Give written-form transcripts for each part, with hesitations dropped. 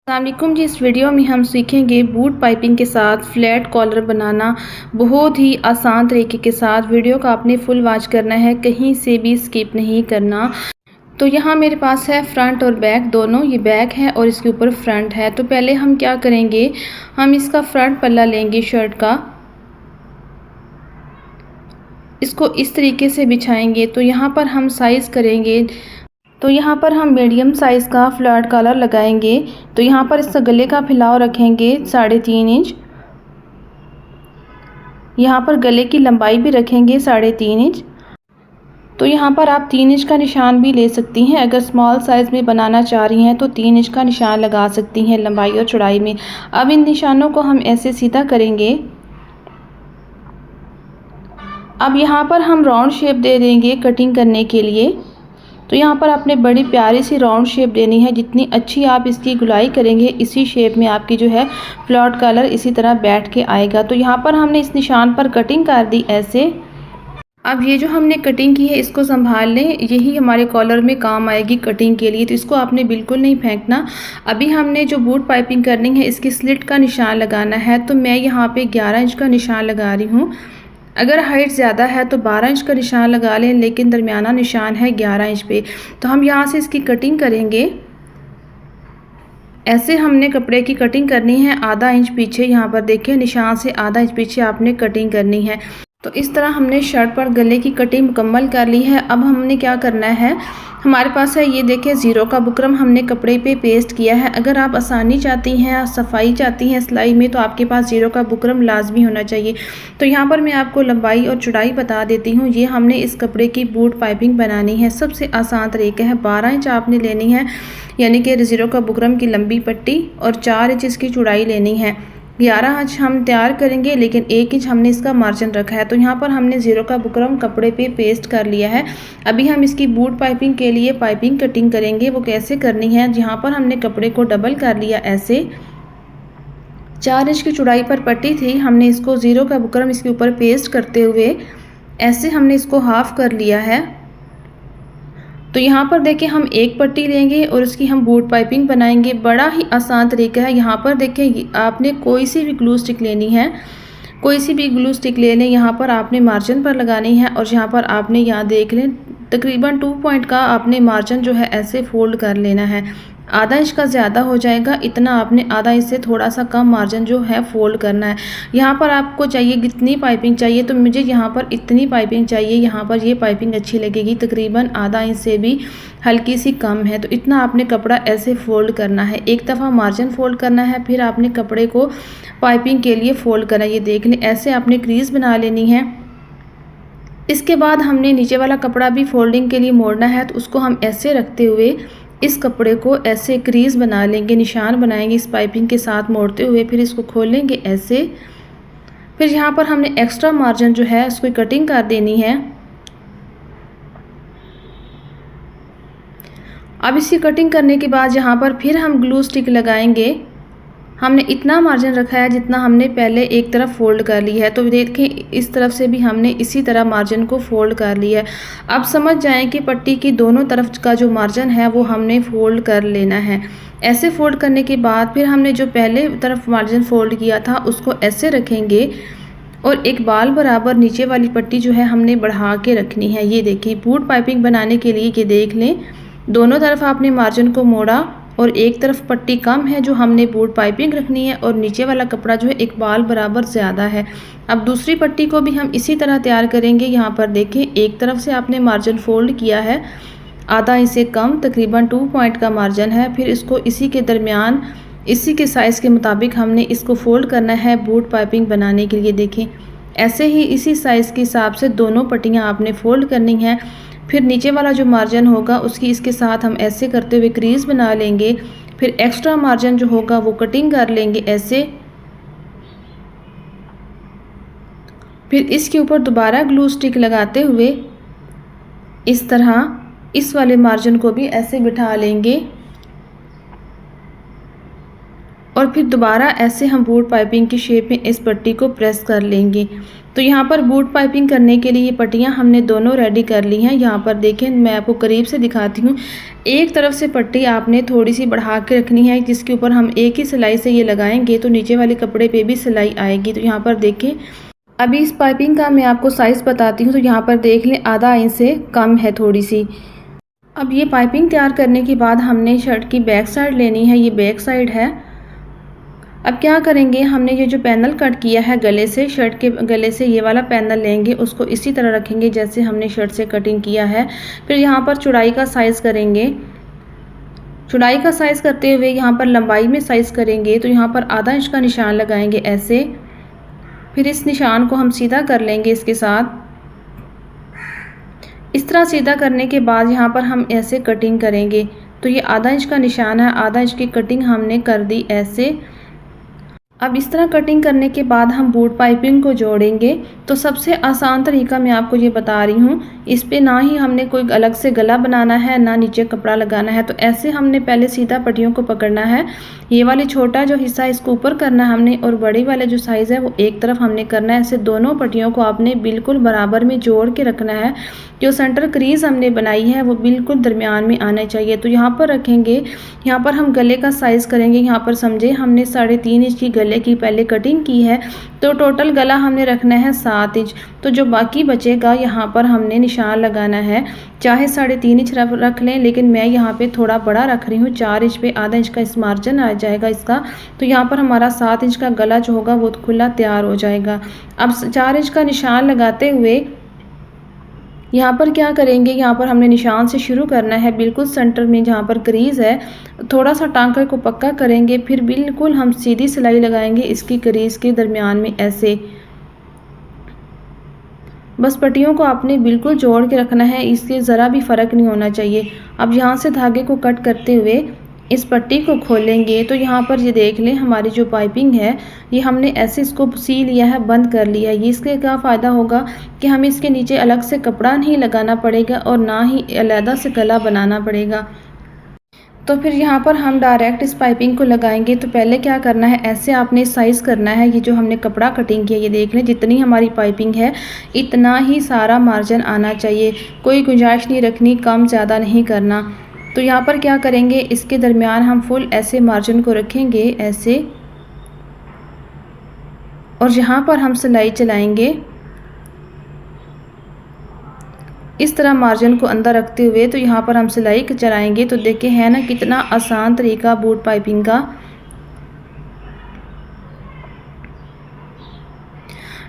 अस्सलामुअलैकुम जी। इस वीडियो में हम सीखेंगे बूट पाइपिंग के साथ फ्लैट कॉलर बनाना बहुत ही आसान तरीके के साथ। वीडियो का आपने फुल वॉच करना है, कहीं से भी स्किप नहीं करना। तो यहाँ मेरे पास है फ्रंट और बैक दोनों, ये बैक है और इसके ऊपर फ्रंट है। तो पहले हम क्या करेंगे, हम इसका फ्रंट पल्ला लेंगे शर्ट का, इसको इस तरीके से बिछाएंगे। तो यहाँ पर हम साइज़ करेंगे, तो यहाँ पर हम मीडियम साइज़ का फ्लैट कॉलर लगाएंगे। तो यहाँ पर इसका गले का फैलाव रखेंगे 3.5 इंच। यहाँ पर गले की लंबाई भी रखेंगे 3.5 इंच। तो यहाँ पर आप 3 इंच का निशान भी ले सकती हैं। अगर स्मॉल साइज़ में बनाना चाह रही हैं तो 3 इंच का निशान लगा सकती हैं लंबाई और चौड़ाई में। अब इन निशानों को हम ऐसे सीधा करेंगे। अब यहाँ पर हम राउंड शेप दे देंगे कटिंग करने के लिए। तो यहाँ पर आपने बड़ी प्यारी सी राउंड शेप देनी है। जितनी अच्छी आप इसकी गुलाई करेंगे, इसी शेप में आपकी जो है फ्लैट कॉलर इसी तरह बैठ के आएगा। तो यहाँ पर हमने इस निशान पर कटिंग कर दी ऐसे। अब ये जो हमने कटिंग की है इसको संभाल लें, यही हमारे कॉलर में काम आएगी कटिंग के लिए। तो इसको आपने बिल्कुल नहीं फेंकना। अभी हमने जो बूट पाइपिंग करनी है इसकी स्लिट का निशान लगाना है। तो मैं यहाँ पे 11 इंच का निशान लगा रही हूँ। अगर हाइट ज़्यादा है तो 12 इंच का निशान लगा लें, लेकिन दरमियाना निशान है 11 इंच पे। तो हम यहाँ से इसकी कटिंग करेंगे। ऐसे हमने कपड़े की कटिंग करनी है आधा इंच पीछे। यहाँ पर देखिए निशान से आधा इंच पीछे आपने कटिंग करनी है। तो इस तरह हमने शर्ट पर गले की कटिंग मुकम्मल कर ली है। अब हमने क्या करना है, हमारे पास है ये देखिए ज़ीरो का बुकरम हमने कपड़े पे पेस्ट किया है। अगर आप आसानी चाहती हैं, सफाई चाहती हैं सिलाई में, तो आपके पास ज़ीरो का बुकरम लाजमी होना चाहिए। तो यहाँ पर मैं आपको लंबाई और चौड़ाई बता देती हूँ। ये हमने इस कपड़े की बूट पाइपिंग बनानी है। सबसे आसान तरीका है, 12 इंच आपने लेनी है, यानी कि ज़ीरो का बुकरम की लंबी पट्टी, और 4 इंच इसकी चौड़ाई लेनी है। 11 इंच हम तैयार करेंगे, लेकिन 1 इंच हमने इसका मार्जिन रखा है। तो यहाँ पर हमने ज़ीरो का बुकरम कपड़े पे पेस्ट कर लिया है। अभी हम इसकी बूट पाइपिंग के लिए पाइपिंग कटिंग करेंगे। वो कैसे करनी है, जहाँ पर हमने कपड़े को डबल कर लिया ऐसे, 4 इंच की चौड़ाई पर पट्टी थी, हमने इसको ज़ीरो का बुकरम इसके ऊपर पेस्ट करते हुए ऐसे हमने इसको हाफ कर लिया है। तो यहाँ पर देखिए हम एक पट्टी लेंगे और उसकी हम बूट पाइपिंग बनाएंगे। बड़ा ही आसान तरीका है। यहाँ पर देखिए आपने कोई सी भी ग्लू स्टिक लेनी है, कोई सी भी ग्लू स्टिक ले लें। यहाँ पर आपने मार्जिन पर लगानी है और यहाँ पर आपने यहाँ देख लें तकरीबन 2 पॉइंट का आपने मार्जिन जो है ऐसे फोल्ड कर लेना है। आधा इंच का ज़्यादा हो जाएगा, इतना आपने आधा इंच से थोड़ा सा कम मार्जिन जो है फोल्ड करना है। यहाँ पर आपको चाहिए कितनी पाइपिंग चाहिए, तो मुझे यहाँ पर इतनी पाइपिंग चाहिए। यहाँ पर ये पाइपिंग अच्छी लगेगी, तकरीबन आधा इंच से भी हल्की सी कम है। तो इतना आपने कपड़ा ऐसे फोल्ड करना है। एक दफ़ा मार्जिन फोल्ड करना है, फिर आपने कपड़े को पाइपिंग के लिए फोल्ड करना है। ये देख लें, ऐसे आपने क्रीज बना लेनी है। इसके बाद हमने नीचे वाला कपड़ा भी फोल्डिंग के लिए मोड़ना है। तो उसको हम ऐसे रखते हुए इस कपड़े को ऐसे क्रीज बना लेंगे, निशान बनाएंगे इस पाइपिंग के साथ मोड़ते हुए, फिर इसको खोलेंगे ऐसे। फिर यहाँ पर हमने एक्स्ट्रा मार्जिन जो है उसको कटिंग कर देनी है। अब इसी कटिंग करने के बाद यहाँ पर फिर हम ग्लू स्टिक लगाएंगे। हमने इतना मार्जिन रखा है जितना हमने पहले एक तरफ फोल्ड कर ली है। तो देखें इस तरफ से भी हमने इसी तरह मार्जिन को फोल्ड कर लिया है। अब समझ जाएं कि पट्टी की दोनों तरफ का जो मार्जिन है वो हमने फोल्ड कर लेना है। ऐसे फोल्ड करने के बाद फिर हमने जो पहले तरफ मार्जिन फोल्ड किया था उसको ऐसे रखेंगे और एक बाल बराबर नीचे वाली पट्टी जो है हमने बढ़ा के रखनी है। ये देखिए बूट पाइपिंग बनाने के लिए ये देख लें, दोनों तरफ आपने मार्जिन को मोड़ा और एक तरफ पट्टी कम है जो हमने बूट पाइपिंग रखनी है, और नीचे वाला कपड़ा जो है एक बाल बराबर ज़्यादा है। अब दूसरी पट्टी को भी हम इसी तरह तैयार करेंगे। यहाँ पर देखें एक तरफ से आपने मार्जिन फोल्ड किया है, आधा इंच से कम, तकरीबन 2 पॉइंट का मार्जिन है। फिर इसको इसी के दरमियान इसी के साइज़ के मुताबिक हमने इसको फोल्ड करना है बूट पाइपिंग बनाने के लिए। देखें ऐसे ही इसी साइज़ के हिसाब से दोनों पट्टियाँ आपने फोल्ड करनी है। फिर नीचे वाला जो मार्जिन होगा उसकी इसके साथ हम ऐसे करते हुए क्रीज बना लेंगे। फिर एक्स्ट्रा मार्जिन जो होगा वो कटिंग कर लेंगे ऐसे। फिर इसके ऊपर दोबारा ग्लू स्टिक लगाते हुए इस तरह इस वाले मार्जिन को भी ऐसे बिठा लेंगे। और फिर दोबारा ऐसे हम बूट पाइपिंग की शेप में इस पट्टी को प्रेस कर लेंगे। तो यहाँ पर बूट पाइपिंग करने के लिए ये पट्टियाँ हमने दोनों रेडी कर ली हैं। यहाँ पर देखें, मैं आपको करीब से दिखाती हूँ। एक तरफ से पट्टी आपने थोड़ी सी बढ़ा के रखनी है, जिसके ऊपर हम एक ही सिलाई से ये लगाएंगे तो नीचे वाले कपड़े पे भी सिलाई आएगी। तो यहाँ पर देखें, अभी इस पाइपिंग का मैं आपको साइज़ बताती हूँ। तो यहाँ पर देख लें, आधा इंच से कम है थोड़ी सी। अब ये पाइपिंग तैयार करने के बाद हमने शर्ट की बैक साइड लेनी है, ये बैक साइड है। अब क्या करेंगे, हमने ये जो पैनल कट किया है गले से, शर्ट के गले से, ये वाला पैनल लेंगे, उसको इसी तरह रखेंगे जैसे हमने शर्ट से कटिंग किया है। फिर यहाँ पर चौड़ाई का साइज़ करेंगे। चौड़ाई का साइज़ करते हुए यहाँ पर लंबाई में साइज़ करेंगे। तो यहाँ पर आधा इंच का निशान लगाएंगे ऐसे। फिर इस निशान को हम सीधा कर लेंगे इसके साथ। इस तरह सीधा करने के बाद यहाँ पर हम ऐसे कटिंग करेंगे। तो ये आधा इंच का निशान है, आधा इंच की कटिंग हमने कर दी ऐसे। अब इस तरह कटिंग करने के बाद हम बूट पाइपिंग को जोड़ेंगे। तो सबसे आसान तरीका मैं आपको ये बता रही हूँ। इस पे ना ही हमने कोई अलग से गला बनाना है, ना नीचे कपड़ा लगाना है। तो ऐसे हमने पहले सीधा पट्टियों को पकड़ना है। ये वाले छोटा जो हिस्सा इसको ऊपर करना है हमने, और बड़ी वाले जो साइज़ है वो एक तरफ हमने करना है। ऐसे दोनों पट्टियों को आपने बिल्कुल बराबर में जोड़ के रखना है। जो सेंटर क्रीज हमने बनाई है वो बिल्कुल दरमियान में आना चाहिए। तो यहाँ पर रखेंगे। यहाँ पर हम गले का साइज़ करेंगे। यहाँ पर समझे, हमने 3.5 इंच की गले की पहले कटिंग की है, तो टोटल गला हमने रखना है 7 इंच। तो जो बाकी बचेगा यहाँ पर हमने निशान लगाना है। चाहे 3.5 इंच रख लें, लेकिन मैं यहाँ पे थोड़ा बड़ा रख रही हूँ, 4 इंच पे आधा इंच का इस मार्जिन आ जाएगा इसका। तो यहाँ पर हमारा 7 इंच का गला जो होगा वो खुला तैयार हो जाएगा। अब 4 इंच का निशान लगाते हुए यहाँ पर क्या करेंगे, यहाँ पर हमने निशान से शुरू करना है, बिल्कुल सेंटर में जहाँ पर क्रीज है थोड़ा सा टांके को पक्का करेंगे। फिर बिल्कुल हम सीधी सिलाई लगाएंगे इसकी क्रीज के दरमियान में ऐसे। बस पट्टियों को आपने बिल्कुल जोड़ के रखना है, इससे ज़रा भी फ़र्क नहीं होना चाहिए। अब यहाँ से धागे को कट करते हुए इस पट्टी को खोलेंगे। तो यहाँ पर ये देख लें, हमारी जो पाइपिंग है ये हमने ऐसे इसको सी लिया है, बंद कर लिया है। ये इसके क्या फ़ायदा होगा कि हमें इसके नीचे अलग से कपड़ा नहीं लगाना पड़ेगा और ना ही अलग से गला बनाना पड़ेगा। तो फिर यहाँ पर हम डायरेक्ट इस पाइपिंग को लगाएंगे। तो पहले क्या करना है, ऐसे आपने साइज़ करना है। ये जो हमने कपड़ा कटिंग किया, ये देख लें, जितनी हमारी पाइपिंग है इतना ही सारा मार्जिन आना चाहिए। कोई गुंजाइश नहीं रखनी, कम ज़्यादा नहीं करना। तो यहाँ पर क्या करेंगे, इसके दरमियान हम फुल ऐसे मार्जिन को रखेंगे ऐसे, और यहाँ पर हम सिलाई चलाएंगे इस तरह मार्जिन को अंदर रखते हुए। तो यहाँ पर हम सिलाई चलाएंगे। तो देखिए है ना कितना आसान तरीका बूट पाइपिंग का।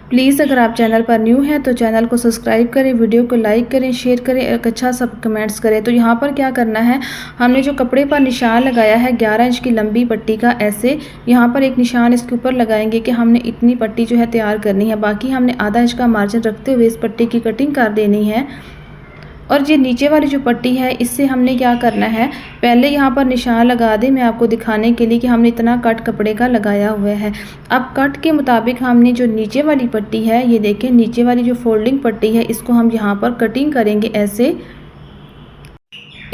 प्लीज़ अगर आप चैनल पर न्यू हैं तो चैनल को सब्सक्राइब करें, वीडियो को लाइक करें, शेयर करें, एक अच्छा सब कमेंट्स करें। तो यहाँ पर क्या करना है, हमने जो कपड़े पर निशान लगाया है 11 इंच की लंबी पट्टी का, ऐसे यहाँ पर एक निशान इसके ऊपर लगाएंगे कि हमने इतनी पट्टी जो है तैयार करनी है। बाकी हमने आधा इंच का मार्जिन रखते हुए इस पट्टी की कटिंग कर देनी है। और ये नीचे वाली जो पट्टी है इससे हमने क्या करना है, पहले यहाँ पर निशान लगा दें मैं आपको दिखाने के लिए कि हमने इतना कट कपड़े का लगाया हुआ है। अब कट के मुताबिक हमने जो नीचे वाली पट्टी है, ये देखें नीचे वाली जो फोल्डिंग पट्टी है, इसको हम यहाँ पर कटिंग करेंगे ऐसे।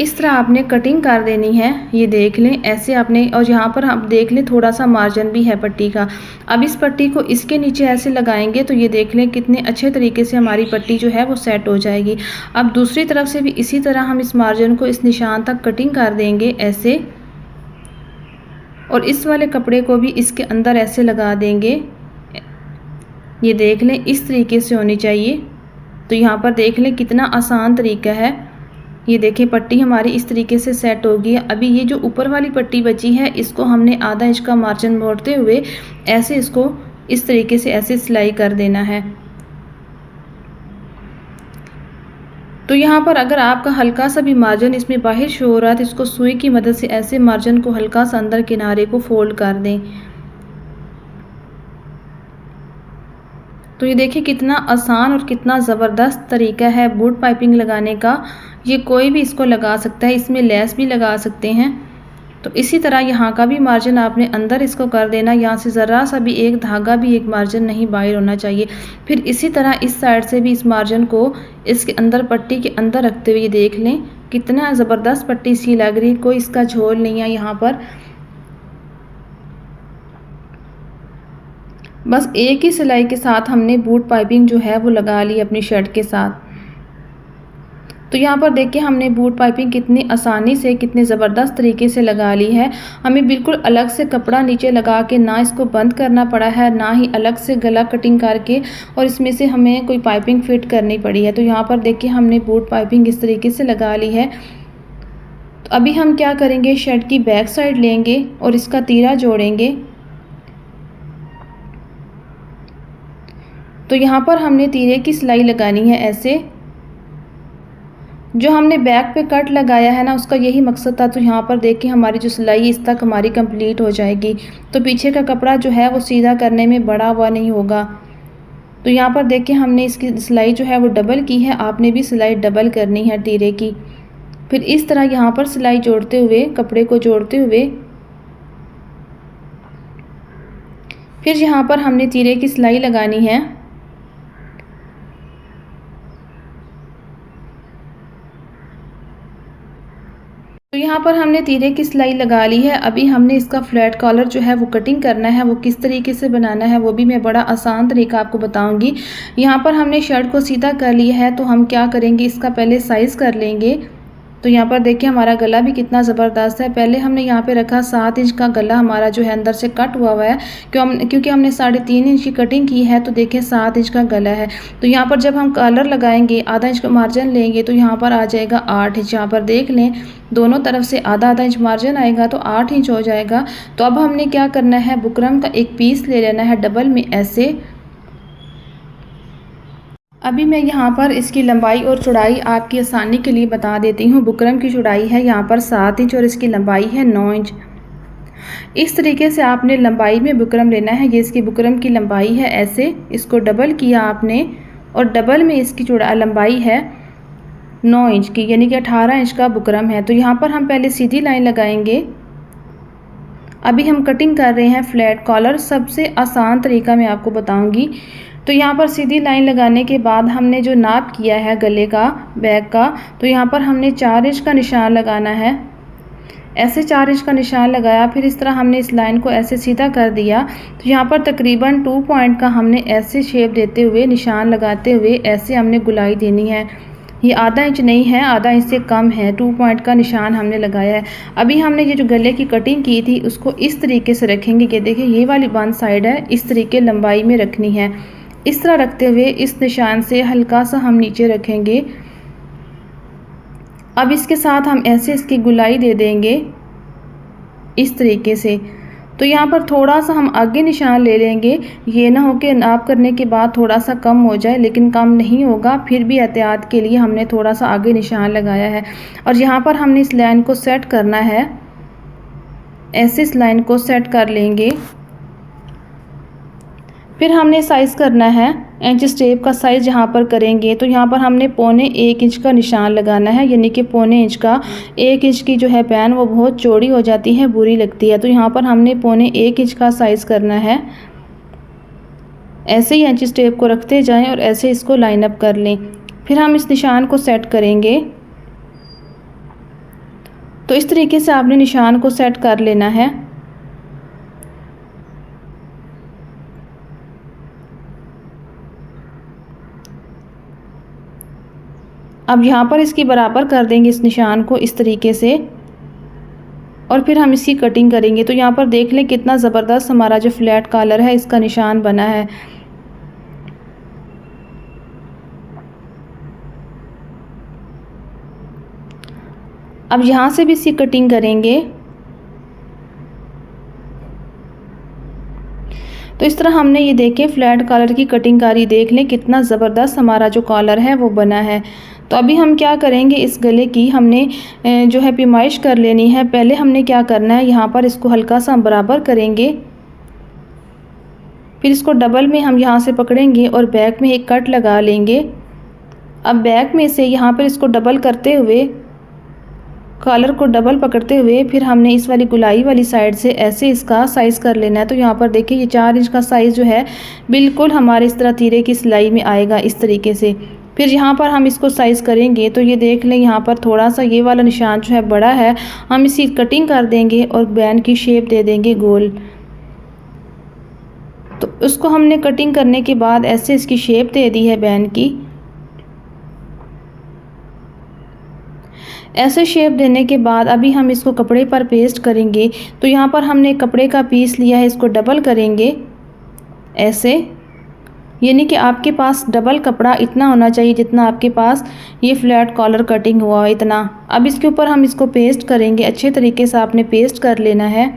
इस तरह आपने कटिंग कर देनी है, ये देख लें ऐसे आपने। और यहाँ पर आप देख लें थोड़ा सा मार्जिन भी है पट्टी का। अब इस पट्टी को इसके नीचे ऐसे लगाएंगे तो ये देख लें कितने अच्छे तरीके से हमारी पट्टी जो है वो सेट हो जाएगी। अब दूसरी तरफ से भी इसी तरह हम इस मार्जिन को इस निशान तक कटिंग कर देंगे ऐसे, और इस वाले कपड़े को भी इसके अंदर ऐसे लगा देंगे। ये देख लें इस तरीके से होनी चाहिए। तो यहाँ पर देख लें कितना आसान तरीका है। ये देखिए पट्टी हमारी इस तरीके से सेट होगी। अभी ये जो ऊपर वाली पट्टी बची है इसको हमने आधा इंच का मार्जिन मोड़ते हुए ऐसे इसको इस तरीके से ऐसे सिलाई कर देना है। तो यहाँ पर अगर आपका हल्का सा भी मार्जिन इसमें बाहर शो हो रहा है तो इसको सुई की मदद से ऐसे मार्जिन को हल्का सा अंदर किनारे को फोल्ड कर दें। तो ये देखिए कितना आसान और कितना ज़बरदस्त तरीका है बूट पाइपिंग लगाने का। ये कोई भी इसको लगा सकता है, इसमें लेस भी लगा सकते हैं। तो इसी तरह यहाँ का भी मार्जिन आपने अंदर इसको कर देना, यहाँ से ज़रा सा भी एक धागा भी एक मार्जिन नहीं बाहर होना चाहिए। फिर इसी तरह इस साइड से भी इस मार्जिन को इसके अंदर पट्टी के अंदर रखते हुए देख लें कितना ज़बरदस्त पट्टी सी लग रही, कोई इसका झोल नहीं है यहाँ पर। बस एक ही सिलाई के साथ हमने बूट पाइपिंग जो है वो लगा ली अपनी शर्ट के साथ। तो यहाँ पर देखिए हमने बूट पाइपिंग कितनी आसानी से, कितने ज़बरदस्त तरीके से लगा ली है। हमें बिल्कुल अलग से कपड़ा नीचे लगा के ना इसको बंद करना पड़ा है, ना ही अलग से गला कटिंग करके और इसमें से हमें कोई पाइपिंग फिट करनी पड़ी है। तो यहाँ पर देखिए हमने बूट पाइपिंग इस तरीके से लगा ली है। तो अभी हम क्या करेंगे, शर्ट की बैक साइड लेंगे और इसका तीरा जोड़ेंगे। तो यहाँ पर हमने तीरे की सिलाई लगानी है ऐसे। जो हमने बैक पे कट लगाया है ना, उसका यही मकसद था। तो यहाँ पर देखिए हमारी जो सिलाई इस तक हमारी कंप्लीट हो जाएगी। तो पीछे का कपड़ा जो है वो सीधा करने में बड़ा हुआ नहीं होगा। तो यहाँ पर देखिए हमने इसकी सिलाई जो है वो डबल की है। आपने भी सिलाई डबल करनी है तीरे की। फिर इस तरह यहाँ पर सिलाई जोड़ते हुए, कपड़े को जोड़ते हुए, फिर यहाँ पर हमने तीरे की सिलाई लगानी है। तो यहाँ पर हमने तीरे की सिलाई लगा ली है। अभी हमने इसका फ्लैट कॉलर जो है वो कटिंग करना है। वो किस तरीके से बनाना है वो भी मैं बड़ा आसान तरीका आपको बताऊंगी। यहाँ पर हमने शर्ट को सीधा कर लिया है। तो हम क्या करेंगे, इसका पहले साइज़ कर लेंगे। तो यहाँ पर देखिए हमारा गला भी कितना ज़बरदस्त है। पहले हमने यहाँ पे रखा 7 इंच का गला हमारा जो है अंदर से कट हुआ है, क्योंकि हमने 3.5 इंच की कटिंग की है। तो देखिए 7 इंच का गला है। तो यहाँ पर जब हम कॉलर लगाएंगे, आधा इंच का मार्जिन लेंगे, तो यहाँ पर आ जाएगा 8 इंच। यहाँ पर देख लें दोनों तरफ से आधा आधा इंच मार्जिन आएगा तो 8 इंच हो जाएगा। तो अब हमने क्या करना है, बुकरम का एक पीस ले लेना है डबल में ऐसे। अभी मैं यहाँ पर इसकी लंबाई और चौड़ाई आपकी आसानी के लिए बता देती हूँ। बुकरम की चौड़ाई है यहाँ पर 7 इंच और इसकी लंबाई है 9 इंच। इस तरीके से आपने लंबाई में बुकरम लेना है। ये इसकी बुकरम की लंबाई है ऐसे, इसको डबल किया आपने और डबल में इसकी लंबाई है 9 इंच की, यानी कि 18 इंच का बुकरम है। तो यहाँ पर हम पहले सीधी लाइन लगाएंगे। अभी हम कटिंग कर रहे हैं फ्लैट कॉलर। सबसे आसान तरीका मैं आपको बताऊंगी। तो यहाँ पर सीधी लाइन लगाने के बाद हमने जो नाप किया है गले का, बैक का, तो यहाँ पर हमने 4 इंच का निशान लगाना है। ऐसे 4 इंच का निशान लगाया, फिर इस तरह हमने इस लाइन को ऐसे सीधा कर दिया। तो यहाँ पर तकरीबन 2 पॉइंट का हमने ऐसे शेप देते हुए, निशान लगाते हुए ऐसे हमने गुलाई देनी है। ये आधा इंच नहीं है, आधा इंच से कम है। 2 पॉइंट का निशान हमने लगाया है। अभी हमने ये जो गले की कटिंग की थी उसको इस तरीके से रखेंगे कि देखिए ये वाली वन साइड है, इस तरीके लंबाई में रखनी है। इस तरह रखते हुए इस निशान से हल्का सा हम नीचे रखेंगे। अब इसके साथ हम ऐसे इसकी गुलाई दे देंगे इस तरीके से। तो यहाँ पर थोड़ा सा हम आगे निशान ले लेंगे। ये ना हो कि नाप करने के बाद थोड़ा सा कम हो जाए, लेकिन कम नहीं होगा। फिर भी एहतियात के लिए हमने थोड़ा सा आगे निशान लगाया है। और यहाँ पर हमने इस लाइन को सेट करना है ऐसे, इस लाइन को सेट कर लेंगे। फिर हमने साइज़ करना है, इंच स्टेप का साइज़ यहाँ पर करेंगे। तो यहाँ पर हमने 1.25 इंच का निशान लगाना है, यानी कि 1.25 इंच का। 1 इंच की जो है पैन वो बहुत चौड़ी हो जाती है, बुरी लगती है। तो यहाँ पर हमने 1.25 इंच का साइज़ करना है। ऐसे ही इंच स्टेप को रखते जाएं और ऐसे इसको लाइन अप कर लें। फिर हम इस निशान को सेट करेंगे। तो इस तरीके से आपने निशान को सेट कर लेना है। अब यहाँ पर इसकी बराबर कर देंगे इस निशान को इस तरीके से, और फिर हम इसकी कटिंग करेंगे। तो यहाँ पर देख लें कितना ज़बरदस्त हमारा जो फ्लैट कॉलर है इसका निशान बना है। अब यहाँ से भी इसकी कटिंग करेंगे। तो इस तरह हमने ये देखें फ्लैट कॉलर की कटिंग करी। देख लें कितना ज़बरदस्त हमारा जो कॉलर है वो बना है। तो अभी हम क्या करेंगे, इस गले की हमने जो है पैमाइश कर लेनी है। पहले हमने क्या करना है, यहाँ पर इसको हल्का सा बराबर करेंगे। फिर इसको डबल में हम यहाँ से पकड़ेंगे और बैक में एक कट लगा लेंगे। अब बैक में से यहाँ पर इसको डबल करते हुए, कॉलर को डबल पकड़ते हुए, फिर हमने इस वाली गुलाई वाली साइड से ऐसे इसका साइज़ कर लेना है। तो यहाँ पर देखिए ये 4 इंच का साइज़ जो है बिल्कुल हमारे इस तरह तीरे की सिलाई में आएगा इस तरीके से। फिर यहाँ पर हम इसको साइज़ करेंगे। तो ये देख लें यहाँ पर थोड़ा सा ये वाला निशान जो है बड़ा है, हम इसी कटिंग कर देंगे और बैन की शेप दे देंगे गोल। तो उसको हमने कटिंग करने के बाद ऐसे इसकी शेप दे दी है बैन की। ऐसे शेप देने के बाद अभी हम इसको कपड़े पर पेस्ट करेंगे। तो यहाँ पर हमने कपड़े का पीस लिया है, इसको डबल करेंगे ऐसे, यानी कि आपके पास डबल कपड़ा इतना होना चाहिए जितना आपके पास ये फ्लैट कॉलर कटिंग हुआ इतना। अब इसके ऊपर हम इसको पेस्ट करेंगे, अच्छे तरीके से आपने पेस्ट कर लेना है।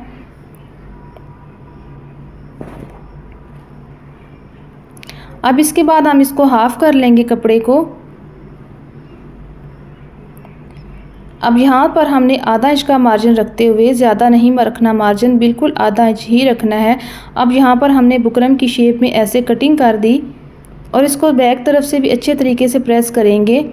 अब इसके बाद हम इसको हाफ कर लेंगे कपड़े को। अब यहाँ पर हमने आधा इंच का मार्जिन रखते हुए, ज़्यादा नहीं रखना मार्जिन, बिल्कुल आधा इंच ही रखना है। अब यहाँ पर हमने बुकरम की शेप में ऐसे कटिंग कर दी और इसको बैक तरफ से भी अच्छे तरीके से प्रेस करेंगे।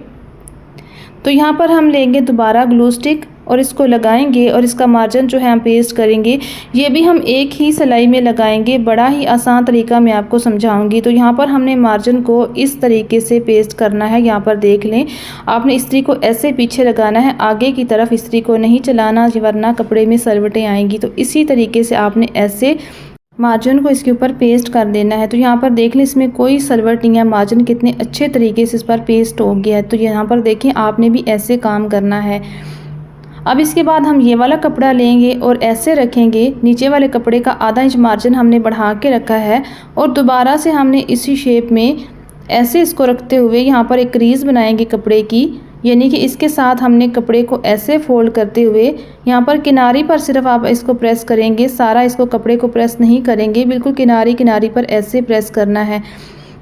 तो यहाँ पर हम लेंगे दोबारा ग्लू स्टिक और इसको लगाएंगे और इसका मार्जिन जो है हम पेस्ट करेंगे। ये भी हम एक ही सिलाई में लगाएंगे, बड़ा ही आसान तरीका मैं आपको समझाऊंगी। तो यहाँ पर हमने मार्जिन को इस तरीके से पेस्ट करना है। यहाँ पर देख लें, आपने इस्त्री को ऐसे पीछे लगाना है, आगे की तरफ इस्त्री को नहीं चलाना वरना कपड़े में सलवटें आएंगी। तो इसी तरीके से आपने ऐसे मार्जिन को इसके ऊपर पेस्ट कर देना है। तो यहाँ पर देख लें, इसमें कोई सलवट नहीं है, मार्जिन कितने अच्छे तरीके से इस पर पेस्ट हो गया है। तो यहाँ पर देखें, आपने भी ऐसे काम करना है। अब इसके बाद हम ये वाला कपड़ा लेंगे और ऐसे रखेंगे, नीचे वाले कपड़े का आधा इंच मार्जिन हमने बढ़ा के रखा है और दोबारा से हमने इसी शेप में ऐसे इसको रखते हुए यहाँ पर एक क्रीज़ बनाएंगे कपड़े की, यानी कि इसके साथ हमने कपड़े को ऐसे फोल्ड करते हुए यहाँ पर किनारी पर सिर्फ आप इसको प्रेस करेंगे, सारा इसको कपड़े को प्रेस नहीं करेंगे, बिल्कुल किनारी किनारी पर ऐसे प्रेस करना है।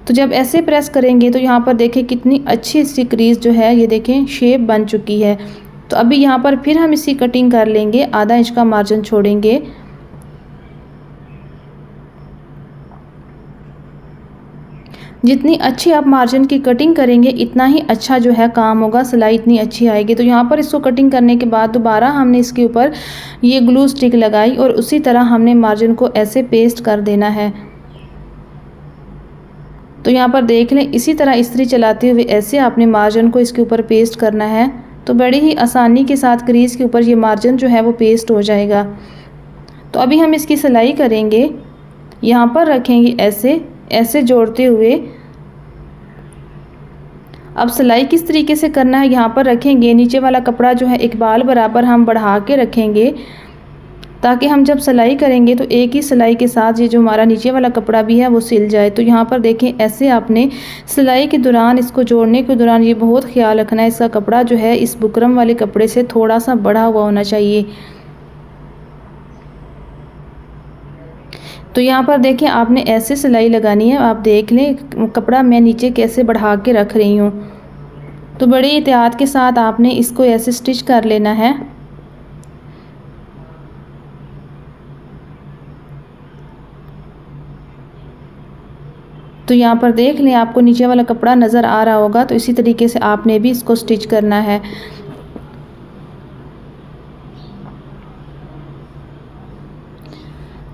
तो जब ऐसे प्रेस करेंगे तो यहाँ पर देखें कितनी अच्छी इसकी क्रीज़ जो है, ये देखें शेप बन चुकी है। तो अभी यहाँ पर फिर हम इसकी कटिंग कर लेंगे, आधा इंच का मार्जिन छोड़ेंगे। जितनी अच्छी आप मार्जिन की कटिंग करेंगे इतना ही अच्छा जो है काम होगा, सिलाई इतनी अच्छी आएगी। तो यहाँ पर इसको कटिंग करने के बाद दोबारा हमने इसके ऊपर ये ग्लू स्टिक लगाई और उसी तरह हमने मार्जिन को ऐसे पेस्ट कर देना है। तो यहाँ पर देख लें, इसी तरह इस्त्री चलाते हुए ऐसे आपने मार्जिन को इसके ऊपर पेस्ट करना है। तो बड़ी ही आसानी के साथ क्रीज़ के ऊपर ये मार्जिन जो है वो पेस्ट हो जाएगा। तो अभी हम इसकी सिलाई करेंगे, यहाँ पर रखेंगे ऐसे ऐसे जोड़ते हुए। अब सिलाई किस तरीके से करना है, यहाँ पर रखेंगे, नीचे वाला कपड़ा जो है एक बाल बराबर हम बढ़ा के रखेंगे ताकि हम जब सिलाई करेंगे तो एक ही सिलाई के साथ ये जो हमारा नीचे वाला कपड़ा भी है वो सिल जाए। तो यहाँ पर देखें, ऐसे आपने सिलाई के दौरान, इसको जोड़ने के दौरान ये बहुत ख्याल रखना है, इसका कपड़ा जो है इस बुकरम वाले कपड़े से थोड़ा सा बढ़ा हुआ होना चाहिए। तो यहाँ पर देखें, आपने ऐसे सिलाई लगानी है। आप देख लें कपड़ा मैं नीचे कैसे बढ़ा के रख रही हूँ। तो बड़ी एहतियात के साथ आपने इसको ऐसे स्टिच कर लेना है। तो यहाँ पर देख लें, आपको नीचे वाला कपड़ा नज़र आ रहा होगा। तो इसी तरीके से आपने भी इसको स्टिच करना है।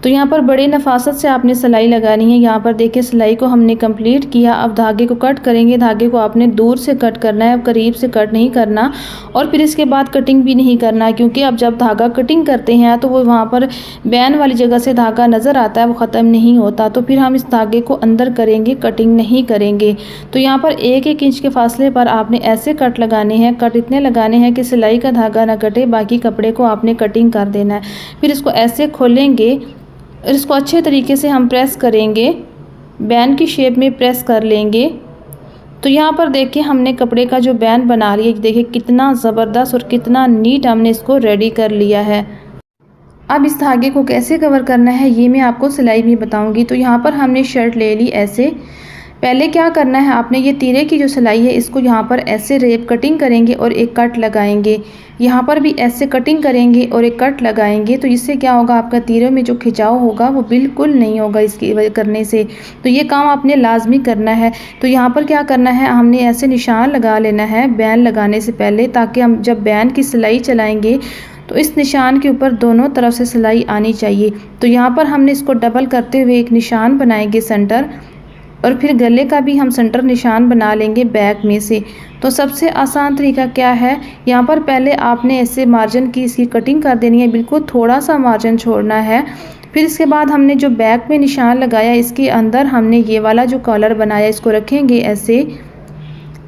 तो यहाँ पर बड़े नफासत से आपने सिलाई लगानी है। यहाँ पर देखिए, सिलाई को हमने कंप्लीट किया। अब धागे को कट करेंगे। धागे को आपने दूर से कट करना है, अब करीब से कट नहीं करना और फिर इसके बाद कटिंग भी नहीं करना है, क्योंकि अब जब धागा कटिंग करते हैं तो वो वहाँ पर बैन वाली जगह से धागा नज़र आता है, वो ख़त्म नहीं होता। तो फिर हम इस धागे को अंदर करेंगे, कटिंग नहीं करेंगे। तो यहाँ पर 1-1 इंच के फासले पर आपने ऐसे कट लगाने हैं। कट इतने लगाने हैं कि सिलाई का धागा ना कटे, बाकी कपड़े को आपने कटिंग कर देना है। फिर इसको ऐसे खोलेंगे और इसको अच्छे तरीके से हम प्रेस करेंगे, बैन की शेप में प्रेस कर लेंगे। तो यहाँ पर देखिए, हमने कपड़े का जो बैन बना लिया, देखिए कितना ज़बरदस्त और कितना नीट हमने इसको रेडी कर लिया है। अब इस धागे को कैसे कवर करना है ये मैं आपको सिलाई में बताऊंगी। तो यहाँ पर हमने शर्ट ले ली ऐसे। पहले क्या करना है, आपने ये तीरे की जो सिलाई है इसको यहाँ पर ऐसे रेप कटिंग करेंगे और एक कट लगाएंगे। यहाँ पर भी ऐसे कटिंग करेंगे और एक कट लगाएंगे। तो इससे क्या होगा, आपका तीरे में जो खिंचाव होगा वो बिल्कुल नहीं होगा इसकी वजह करने से। तो ये काम आपने लाजमी करना है। तो यहाँ पर क्या करना है, हमने ऐसे निशान लगा लेना है बैन लगाने से पहले, ताकि हम जब बैन की सिलाई चलाएँगे तो इस निशान के ऊपर दोनों तरफ से सिलाई आनी चाहिए। तो यहाँ पर हमने इसको डबल करते हुए एक निशान बनाएंगे सेंटर, और फिर गले का भी हम सेंटर निशान बना लेंगे बैक में से। तो सबसे आसान तरीका क्या है, यहाँ पर पहले आपने ऐसे मार्जिन की इसकी कटिंग कर देनी है, बिल्कुल थोड़ा सा मार्जिन छोड़ना है। फिर इसके बाद हमने जो बैक में निशान लगाया इसके अंदर हमने ये वाला जो कॉलर बनाया इसको रखेंगे ऐसे,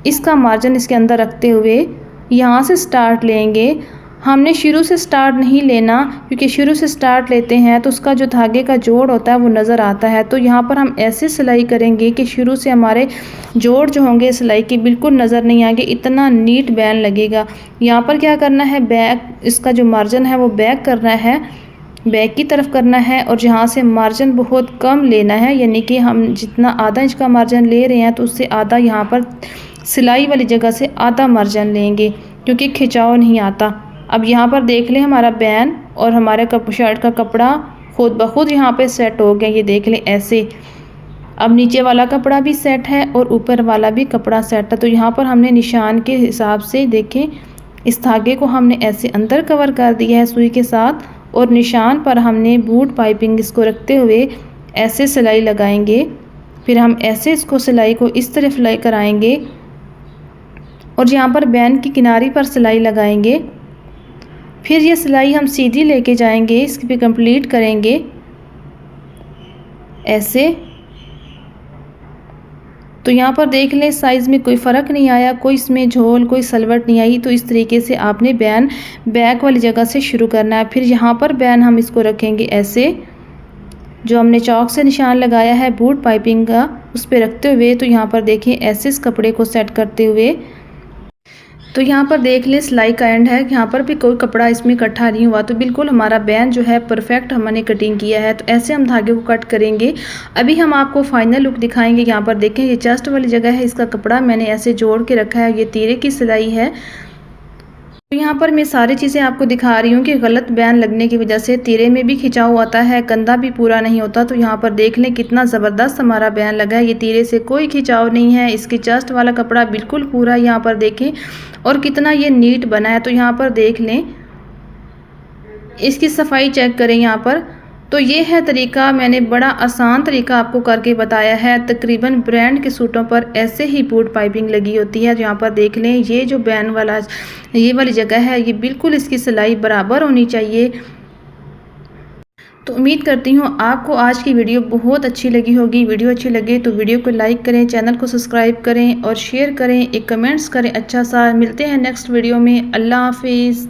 इसका मार्जिन इसके अंदर रखते हुए यहाँ से स्टार्ट लेंगे। हमने शुरू से स्टार्ट नहीं लेना, क्योंकि शुरू से स्टार्ट लेते हैं तो उसका जो धागे का जोड़ होता है वो नज़र आता है। तो यहाँ पर हम ऐसे सिलाई करेंगे कि शुरू से हमारे जोड़ जो होंगे सिलाई के बिल्कुल नज़र नहीं आएंगे, इतना नीट बैन लगेगा। यहाँ पर क्या करना है, बैक इसका जो मार्जिन है वो बैक करना है, बैक की तरफ करना है और जहाँ से मार्जिन बहुत कम लेना है, यानी कि हम जितना आधा इंच का मार्जिन ले रहे हैं तो उससे आधा यहाँ पर सिलाई वाली जगह से आधा मार्जिन लेंगे, क्योंकि खिंचाव नहीं आता। अब यहाँ पर देख लें हमारा बैन और हमारे शर्ट का कपड़ा खुद ब खुद यहाँ पे सेट हो गया, ये देख लें ऐसे। अब नीचे वाला कपड़ा भी सेट है और ऊपर वाला भी कपड़ा सेट है। तो यहाँ पर हमने निशान के हिसाब से देखें, इस धागे को हमने ऐसे अंदर कवर कर दिया है सुई के साथ और निशान पर हमने बूट पाइपिंग इसको रखते हुए ऐसे सिलाई लगाएंगे। फिर हम ऐसे इसको सिलाई को इस तरह सिलाई कराएंगे और यहाँ पर बैन की किनारी पर सिलाई लगाएंगे। फिर ये सिलाई हम सीधी लेके जाएंगे, इसकी भी कंप्लीट करेंगे ऐसे। तो यहाँ पर देख लें साइज़ में कोई फ़र्क नहीं आया, कोई इसमें झोल कोई सलवट नहीं आई। तो इस तरीके से आपने बैन बैक वाली जगह से शुरू करना है। फिर यहाँ पर बैन हम इसको रखेंगे ऐसे, जो हमने चौक से निशान लगाया है बूट पाइपिंग का उस पर रखते हुए। तो यहाँ पर देखिए ऐसे इस कपड़े को सेट करते हुए, तो यहाँ पर देख लें सिलाई का एंड है, यहाँ पर भी कोई कपड़ा इसमें इकट्ठा नहीं हुआ। तो बिल्कुल हमारा बैन जो है परफेक्ट हमने कटिंग किया है। तो ऐसे हम धागे को कट करेंगे। अभी हम आपको फाइनल लुक दिखाएंगे। यहाँ पर देखें ये चेस्ट वाली जगह है, इसका कपड़ा मैंने ऐसे जोड़ के रखा है, ये तीरे की सिलाई है। तो यहाँ पर मैं सारी चीज़ें आपको दिखा रही हूँ कि गलत बैन लगने की वजह से तीरे में भी खिंचाव आता है, कंधा भी पूरा नहीं होता। तो यहाँ पर देख लें कितना ज़बरदस्त हमारा बैन लगा है, ये तीरे से कोई खिंचाव नहीं है। इसकी चेस्ट वाला कपड़ा बिल्कुल पूरा यहाँ पर देखें और कितना ये नीट बना है। तो यहाँ पर देख लें, इसकी सफाई चेक करें यहाँ पर। तो ये है तरीका, मैंने बड़ा आसान तरीका आपको करके बताया है। तकरीबन ब्रांड के सूटों पर ऐसे ही बूट पाइपिंग लगी होती है। यहाँ पर देख लें ये जो बैन वाला ये वाली जगह है, ये बिल्कुल इसकी सिलाई बराबर होनी चाहिए। तो उम्मीद करती हूँ आपको आज की वीडियो बहुत अच्छी लगी होगी। वीडियो अच्छी लगे तो वीडियो को लाइक करें, चैनल को सब्सक्राइब करें और शेयर करें, एक कमेंट्स करें अच्छा सा। मिलते हैं नेक्स्ट वीडियो में। अल्लाह हाफिज़।